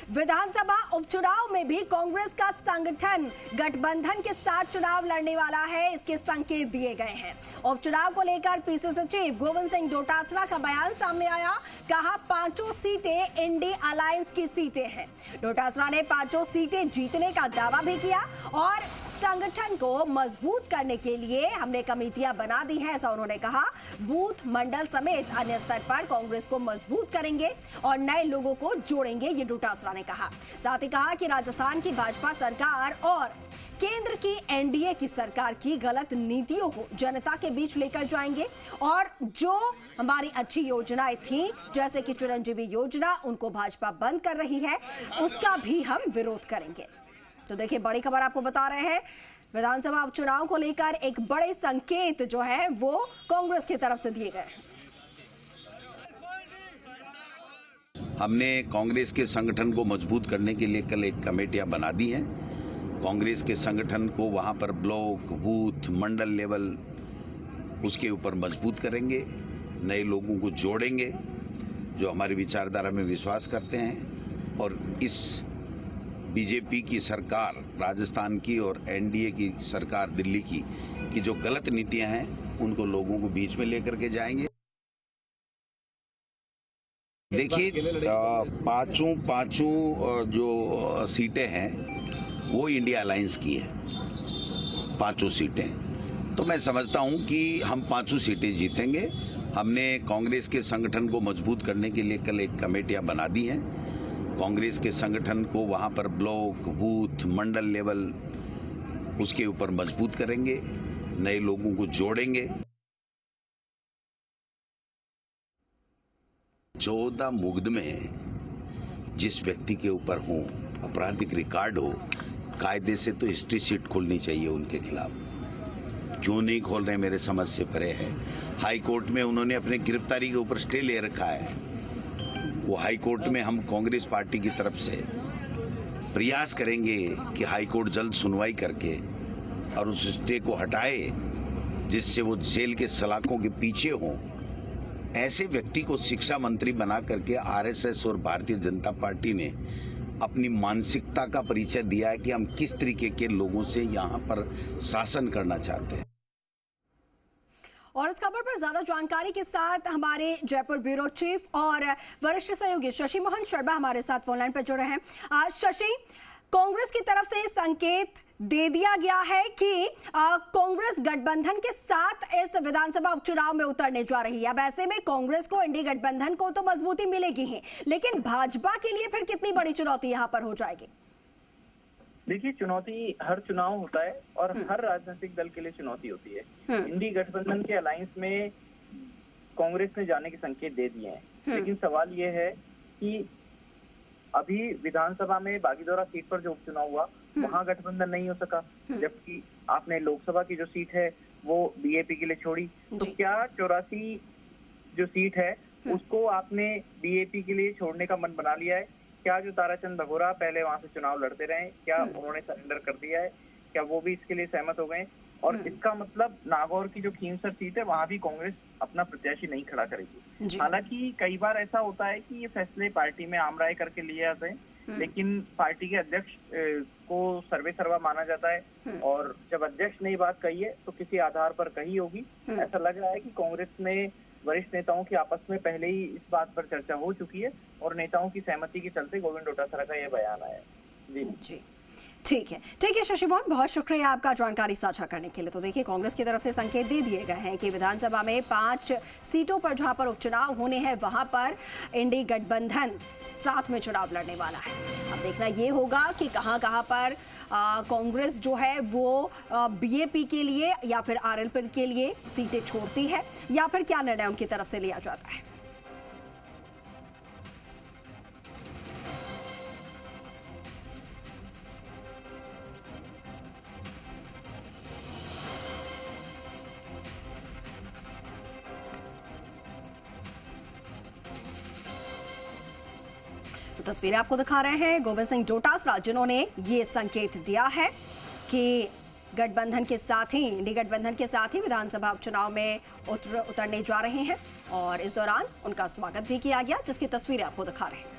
विधानसभा उपचुनाव में भी कांग्रेस का संगठन गठबंधन के साथ चुनाव लड़ने वाला है, इसके संकेत दिए गए हैं। उपचुनाव को लेकर पीसीसी चीफ गोविंद सिंह डोटासरा का बयान सामने आया। कहा 5 सीटें इंडी अलायंस की सीटें हैं। डोटासरा ने 5 सीटें जीतने का दावा भी किया और संगठन को मजबूत करने के लिए हमने कमेटियां बना दी हैं, ऐसा उन्होंने कहा। बूथ मंडल समेत अन्य स्तर पर कांग्रेस को मजबूत करेंगे और नए लोगों को जोड़ेंगे, ये डोटासरा ने कहा। साथ ही कहा कि राजस्थान की भाजपा सरकार और केंद्र की एनडीए की सरकार की गलत नीतियों को जनता के बीच लेकर जाएंगे और जो हमारी अच्छी योजनाएं थी जैसे कि चिरंजीवी योजना, उनको भाजपा बंद कर रही है, उसका भी हम विरोध करेंगे। तो देखिए, बड़ी खबर आपको बता रहे हैं, विधानसभा उपचुनाव को लेकर एक बड़े संकेत जो है वो कांग्रेस की तरफ से दिए गए हैं। हमने कांग्रेस के संगठन को मजबूत करने के लिए कल एक कमेटियां बना दी हैं। कांग्रेस के संगठन को वहां पर ब्लॉक, बूथ, मंडल लेवल उसके ऊपर मजबूत करेंगे, नए लोगों को जोड़ेंगे जो हमारी विचारधारा में विश्वास करते हैं और इस बीजेपी की सरकार राजस्थान की और एनडीए की सरकार दिल्ली की जो गलत नीतियां हैं उनको लोगों को बीच में लेकर के जाएंगे। देखिए, पांचों जो सीटें हैं वो इंडिया अलायंस की है, 5 सीटें। तो मैं समझता हूं कि हम 5 सीटें जीतेंगे। हमने कांग्रेस के संगठन को मजबूत करने के लिए कल एक कमेटियां बना दी हैं। कांग्रेस के संगठन को वहां पर ब्लॉक, बूथ, मंडल लेवल उसके ऊपर मजबूत करेंगे, नए लोगों को जोड़ेंगे। 14 मुकदमे जिस व्यक्ति के ऊपर हो, आपराधिक रिकॉर्ड हो, कायदे से तो हिस्ट्री शीट खोलनी चाहिए उनके खिलाफ। क्यों नहीं खोल रहे, मेरे समझ से परे है। हाई कोर्ट में उन्होंने अपने गिरफ्तारी के ऊपर स्टे ले रखा है। वो हाई कोर्ट में हम कांग्रेस पार्टी की तरफ से प्रयास करेंगे कि हाई कोर्ट जल्द सुनवाई करके और उस स्टे को हटाए जिससे वो जेल के सलाखों के पीछे हों। ऐसे व्यक्ति को शिक्षा मंत्री बना करके आरएसएस और भारतीय जनता पार्टी ने अपनी मानसिकता का परिचय दिया है कि हम किस तरीके के लोगों से यहाँ पर शासन करना चाहते हैं। और इस खबर पर ज्यादा जानकारी के साथ हमारे जयपुर ब्यूरो चीफ और वरिष्ठ सहयोगी शशि मोहन शर्मा हमारे साथ फोनलाइन पर जुड़े हैं। शशि, कांग्रेस की तरफ से संकेत दे दिया गया है कि कांग्रेस गठबंधन के साथ इस विधानसभा उपचुनाव में उतरने जा रही है। अब ऐसे में कांग्रेस को, इंडी गठबंधन को तो मजबूती मिलेगी ही, लेकिन भाजपा के लिए फिर कितनी बड़ी चुनौती यहां पर हो जाएगी? देखिए, चुनौती हर चुनाव होता है और हर राजनीतिक दल के लिए चुनौती होती है। इंडी गठबंधन के अलायंस में कांग्रेस ने जाने के संकेत दे दिए हैं, लेकिन सवाल ये है कि अभी विधानसभा में बागीदौरा सीट पर जो उपचुनाव हुआ वहां गठबंधन नहीं हो सका, जबकि आपने लोकसभा की जो सीट है वो बीएपी के लिए छोड़ी। तो क्या 84 जो सीट है उसको आपने बीएपी के लिए छोड़ने का मन बना लिया है? क्या जो ताराचंद भगोरा पहले वहां से चुनाव लड़ते रहे, क्या उन्होंने सरेंडर कर दिया है? क्या वो भी इसके लिए सहमत हो गए? और इसका मतलब नागौर की जो खींवसर सीट है वहां भी कांग्रेस अपना प्रत्याशी नहीं खड़ा करेगी। हालांकि कई बार ऐसा होता है कि ये फैसले पार्टी में आम राय करके लिए जाते हैं, लेकिन पार्टी के अध्यक्ष को सर्वे सर्वा माना जाता है और जब अध्यक्ष ने बात कही है तो किसी आधार पर कही होगी। ऐसा लग रहा है कि कांग्रेस में वरिष्ठ नेताओं की आपस में पहले ही इस बात पर चर्चा हो चुकी है और नेताओं की सहमति के चलते गोविंद डोटासरा का यह बयान आया है। जी, ठीक है शशि मोहन, बहुत शुक्रिया आपका जानकारी साझा करने के लिए। तो देखिए, कांग्रेस की तरफ से संकेत दे दिए गए हैं कि विधानसभा में 5 सीटों पर जहां पर उपचुनाव होने हैं वहां पर इंडी गठबंधन साथ में चुनाव लड़ने वाला है। अब देखना ये होगा कि कहां पर कांग्रेस जो है वो बीएपी के लिए या फिर आरएलपी के लिए सीटें छोड़ती है या फिर क्या निर्णय उनकी तरफ से लिया जाता है। तो तस्वीरें आपको दिखा रहे हैं गोविंद सिंह डोटासरा, जिन्होंने ये संकेत दिया है कि गठबंधन के साथ ही, इंडी गठबंधन के साथ ही विधानसभा उपचुनाव में उतरने जा रहे हैं और इस दौरान उनका स्वागत भी किया गया, जिसकी तस्वीरें आपको दिखा रहे हैं।